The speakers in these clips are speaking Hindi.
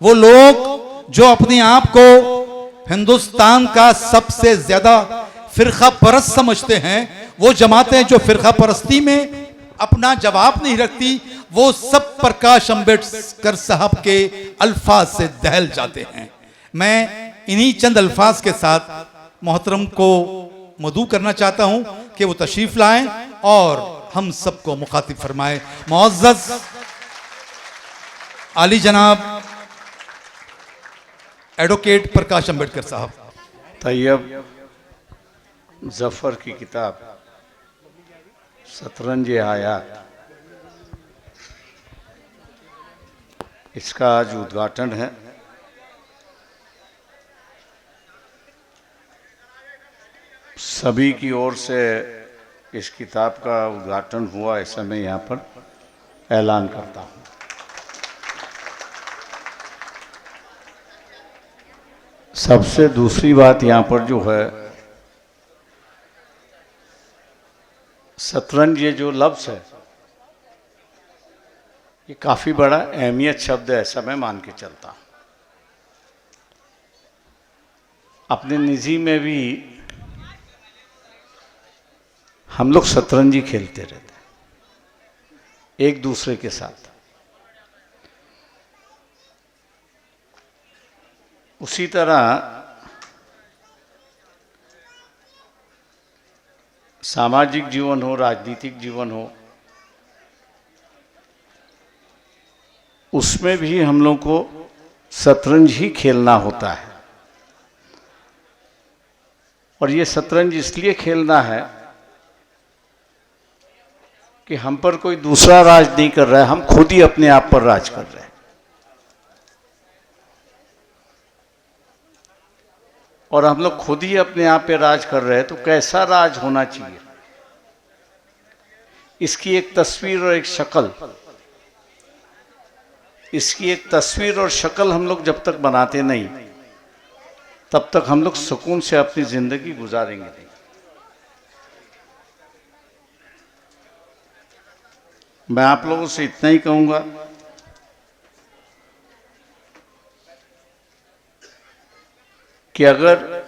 वो लोग जो अपने आप को हिंदुस्तान का सबसे ज्यादा फिरका परस्त समझते हैं, वो जमातें जो फिरका परस्ती में अपना जवाब नहीं रखती, वो सब प्रकाश अंबेडकर साहब के अल्फाज से दहल जाते हैं। मैं इन्हीं चंद अल्फाज के साथ मोहतरम को मदू करना चाहता हूं कि वो तशरीफ लाएं और हम सबको मुखातिब फरमाए। मुअज़्ज़ज़ आली जनाब एडवोकेट प्रकाश अंबेडकर साहब। तैयब जफर की किताब शतरंज आयात, इसका आज उद्घाटन है। सभी की ओर से इस किताब का उद्घाटन हुआ, ऐसा मैं यहाँ पर ऐलान करता हूँ। सबसे दूसरी बात यहाँ पर जो है, शतरंज ये जो लफ्ज़ है ये काफ़ी बड़ा अहमियत शब्द है, ऐसा मैं मान के चलता हूँ। अपने निजी में भी हम लोग शतरंजी खेलते रहते एक दूसरे के साथ। उसी तरह सामाजिक जीवन हो, राजनीतिक जीवन हो, उसमें भी हम लोग को शतरंज ही खेलना होता है। और ये शतरंज इसलिए खेलना है कि हम पर कोई दूसरा राज नहीं कर रहा है, हम खुद ही अपने आप पर राज कर रहे हैं। और हम लोग खुद ही अपने आप पे राज कर रहे हैं, तो कैसा राज होना चाहिए, इसकी एक तस्वीर और एक शक्ल, इसकी एक तस्वीर और शक्ल हम लोग जब तक बनाते नहीं, तब तक हम लोग सुकून से अपनी जिंदगी गुजारेंगे नहीं। मैं आप लोगों से इतना ही कहूंगा कि अगर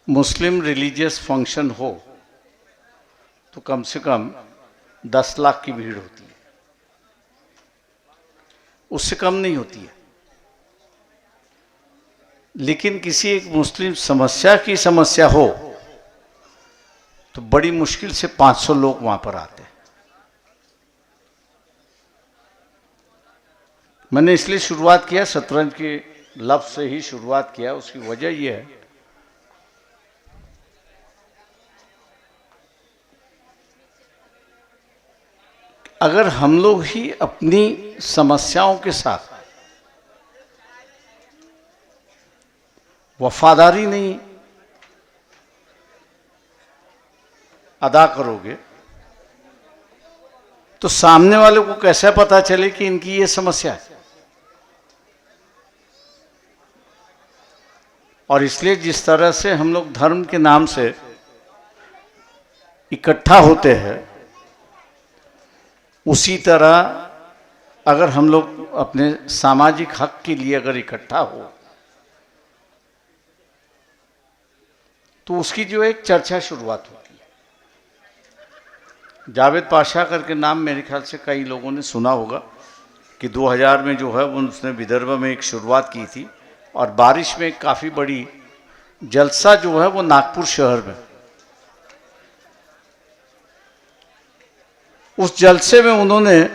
मुस्लिम रिलीजियस फंक्शन हो तो कम से कम 10 लाख की भीड़ होती है, उससे कम नहीं होती है। लेकिन किसी एक मुस्लिम समस्या की समस्या हो तो बड़ी मुश्किल से 500 लोग वहां पर आते हैं। मैंने इसलिए शुरुआत किया, शतरंज के लफ्ज से ही शुरुआत किया। उसकी वजह यह है अगर हम लोग ही अपनी समस्याओं के साथ वफादारी नहीं अदा करोगे तो सामने वाले को कैसे पता चले कि इनकी ये समस्या है। और इसलिए जिस तरह से हम लोग धर्म के नाम से इकट्ठा होते हैं, उसी तरह अगर हम लोग अपने सामाजिक हक के लिए अगर इकट्ठा हो तो उसकी जो एक चर्चा शुरुआत होती है। जावेद पाशा करके नाम मेरे ख्याल से कई लोगों ने सुना होगा कि 2000 में जो है उसने विदर्भ में एक शुरुआत की थी, और बारिश में काफ़ी बड़ी जलसा जो है वो नागपुर शहर में, उस जलसे में उन्होंने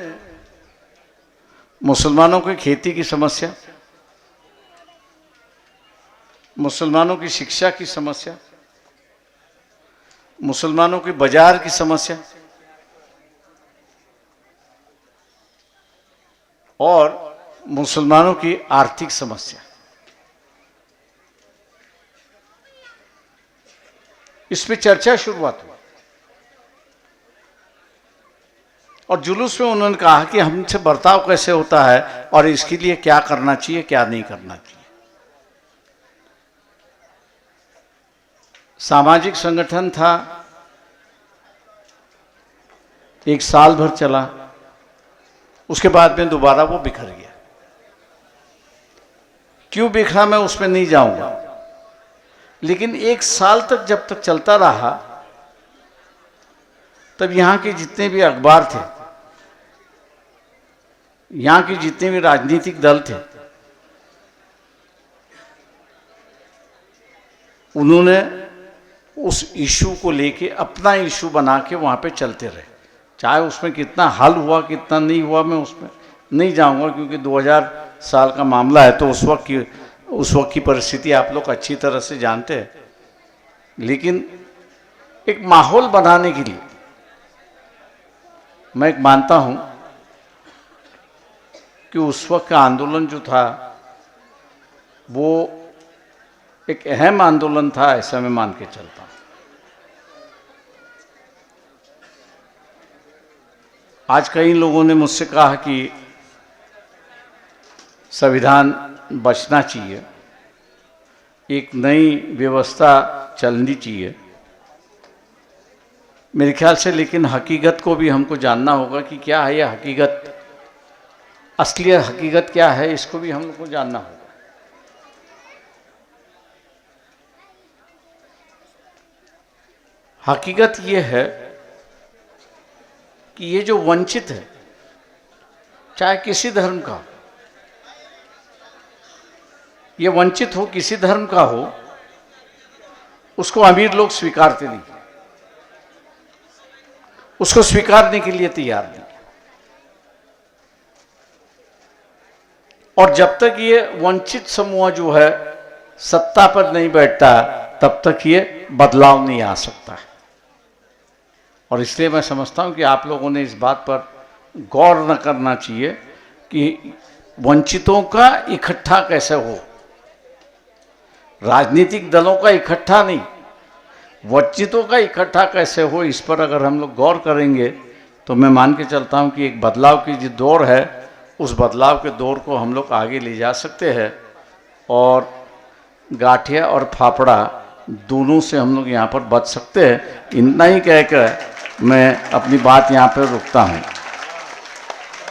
मुसलमानों की खेती की समस्या, मुसलमानों की शिक्षा की समस्या, मुसलमानों की बाजार की समस्या और मुसलमानों की आर्थिक समस्या, इस पे चर्चा शुरुआत हुई। और जुलूस में उन्होंने कहा कि हमसे बर्ताव कैसे होता है और इसके लिए क्या करना चाहिए, क्या नहीं करना चाहिए। सामाजिक संगठन था, 1 साल भर चला। उसके बाद में दोबारा वो बिखर गया। क्यों बिखरा मैं उसमें नहीं जाऊंगा, लेकिन 1 साल तक जब तक चलता रहा, तब यहाँ के जितने भी अखबार थे, यहाँ के जितने भी राजनीतिक दल थे, उन्होंने उस इशू को लेके अपना इशू बना के वहाँ पे चलते रहे। चाहे उसमें कितना हल हुआ कितना नहीं हुआ मैं उसमें नहीं जाऊंगा, क्योंकि 2000 साल का मामला है, तो उस वक्त की परिस्थिति आप लोग अच्छी तरह से जानते हैं। लेकिन एक माहौल बनाने के लिए मैं एक मानता हूं कि उस वक्त का आंदोलन जो था वो एक अहम आंदोलन था, ऐसा मैं मान के चलता हूं। आज कई लोगों ने मुझसे कहा कि संविधान बचना चाहिए, एक नई व्यवस्था चलनी चाहिए। मेरे ख्याल से लेकिन हकीकत को भी हमको जानना होगा कि क्या है यह हकीकत, असली हकीकत क्या है, इसको भी हम लोग को जानना होगा। हकीकत ये है कि ये जो वंचित है, चाहे किसी धर्म का, ये वंचित हो किसी धर्म का हो, उसको अमीर लोग स्वीकारते नहीं, उसको स्वीकारने के लिए तैयार नहीं। और जब तक ये वंचित समूह जो है सत्ता पर नहीं बैठता, तब तक ये बदलाव नहीं आ सकता है। और इसलिए मैं समझता हूं कि आप लोगों ने इस बात पर गौर न करना चाहिए कि वंचितों का इकट्ठा कैसे हो, राजनीतिक दलों का इकट्ठा नहीं, वंचितों का इकट्ठा कैसे हो, इस पर अगर हम लोग गौर करेंगे तो मैं मान के चलता हूं कि एक बदलाव की जो दौर है, उस बदलाव के दौर को हम लोग आगे ले जा सकते हैं। और गाठिया और फाफड़ा दोनों से हम लोग यहाँ पर बच सकते हैं। इतना ही कहकर मैं अपनी बात यहाँ पर रुकता हूँ।